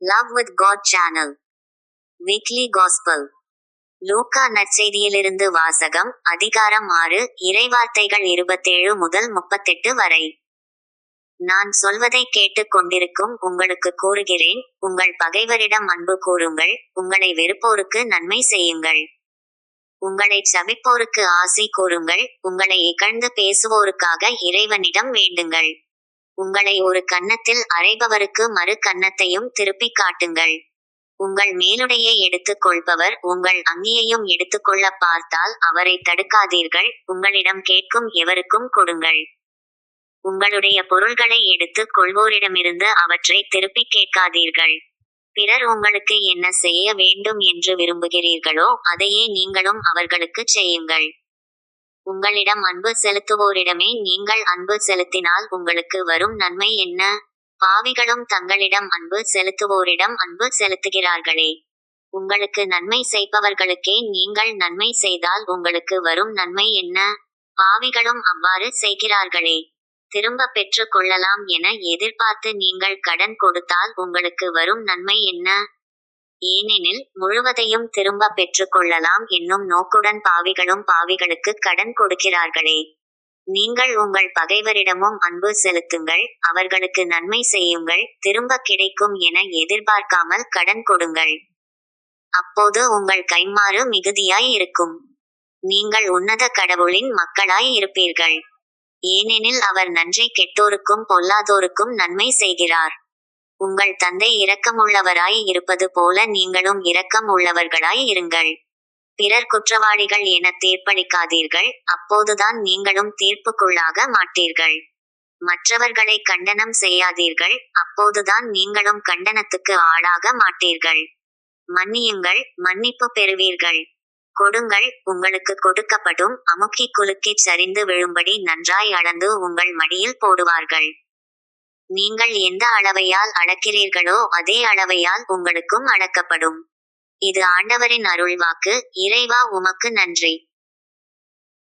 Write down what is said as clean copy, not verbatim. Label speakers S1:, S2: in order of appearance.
S1: Love with God channel weekly gospel லூக்கா நற்செய்தியிலிருந்து வாசகம். அதிகாரம் 6, இறைவார்த்தைகள் 27 முதல் 38 வரை. நான் சொல்வதை கேட்டுக் கொண்டிருக்கும் உங்களுக்கு கூறுகிறேன், உங்கள் பகைவரிடம் அன்பு கூறுங்கள், உங்களை வெறுப்போருக்கு நன்மை செய்யுங்கள், உங்களைச் சபிப்போருக்கு ஆசி கூறுங்கள், உங்களை இகழ்ந்து பேசுவோருக்காக இறைவனிடம் வேண்டுங்கள். உங்களை ஒரு கன்னத்தில் அறைபவருக்கு மறு கன்னத்தையும் திருப்பிக் காட்டுங்கள். உங்கள் மேலுடையை எடுத்துக் கொள்பவர் உங்கள் அங்கியையும் எடுத்துக்கொள்ள பார்த்தால் அவரை தடுக்காதீர்கள். உங்களிடம் கேட்கும் எவருக்கும் கொடுங்கள். உங்களுடைய பொருள்களை எடுத்துக் கொள்வோரிடமிருந்து அவற்றை திருப்பிக் கேட்காதீர்கள். பிறர் உங்களுக்கு என்ன செய்ய வேண்டும் என்று விரும்புகிறீர்களோ அதையே நீங்களும் அவர்களுக்குச் செய்யுங்கள். உங்களிடம் அன்பு செலுத்துவோரிடமே நீங்கள் அன்பு செலுத்தினால் உங்களுக்கு வரும் நன்மை என்ன? பாவிகளும் தங்களிடம் அன்பு செலுத்துவோரிடம் அன்பு செலுத்துகிறார்களே. உங்களுக்கு நன்மை செய்பவர்களுக்கே நீங்கள் நன்மை செய்தால் உங்களுக்கு வரும் நன்மை என்ன? பாவிகளும் அவ்வாறு செய்கிறார்களே. திரும்ப பெற்றுக் கொள்ளலாம் என எதிர்பார்த்து நீங்கள் கடன் கொடுத்தால் உங்களுக்கு வரும் நன்மை என்ன? ஏனெனில் முழுவதையும் திரும்ப பெற்றுக்கொள்ளலாம் என்னும் நோக்குடன் பாவிகளும் பாவிகளுக்கு கடன் கொடுக்கிறார்களே. நீங்கள் உங்கள் பகைவரிடமும் அன்பு செலுத்துங்கள், அவர்களுக்கு நன்மை செய்யுங்கள், திரும்ப கிடைக்கும் என எதிர்பார்க்காமல் கடன் கொடுங்கள். அப்போது உங்கள் கைம்மாறு மிகுதியாய் இருக்கும். நீங்கள் உன்னத கடவுளின் மக்களாய் இருப்பீர்கள். ஏனெனில் அவர் நன்றி கெட்டோருக்கும் பொல்லாதோருக்கும் நன்மை செய்கிறார். உங்கள் தந்தை இரக்கமுள்ளவராய் இருப்பது போல நீங்களும் இரக்கம் உள்ளவர்களாய் இருங்கள். பிறர் குற்றவாளிகள் என தீர்ப்பளிக்காதீர்கள், அப்போதுதான் நீங்களும் தீர்ப்புக்குள்ளாக மாட்டீர்கள். மற்றவர்களை கண்டனம் செய்யாதீர்கள், அப்போதுதான் நீங்களும் கண்டனத்துக்கு ஆளாக மாட்டீர்கள். மன்னியுங்கள், மன்னிப்பு பெறுவீர்கள். கொடுங்கள், உங்களுக்கு கொடுக்கப்படும். அமுக்கிக் குலுக்கிச் சரிந்து விழும்படி நன்றாய் அளந்து உங்கள் மடியில் போடுவார்கள். நீங்கள் எந்த அளவையால் அளக்கிறீர்களோ அதே அளவையால் உங்களுக்கும் அளக்கப்படும். இது ஆண்டவரின் அருள்வாக்கு. இறைவா உமக்கு நன்றி.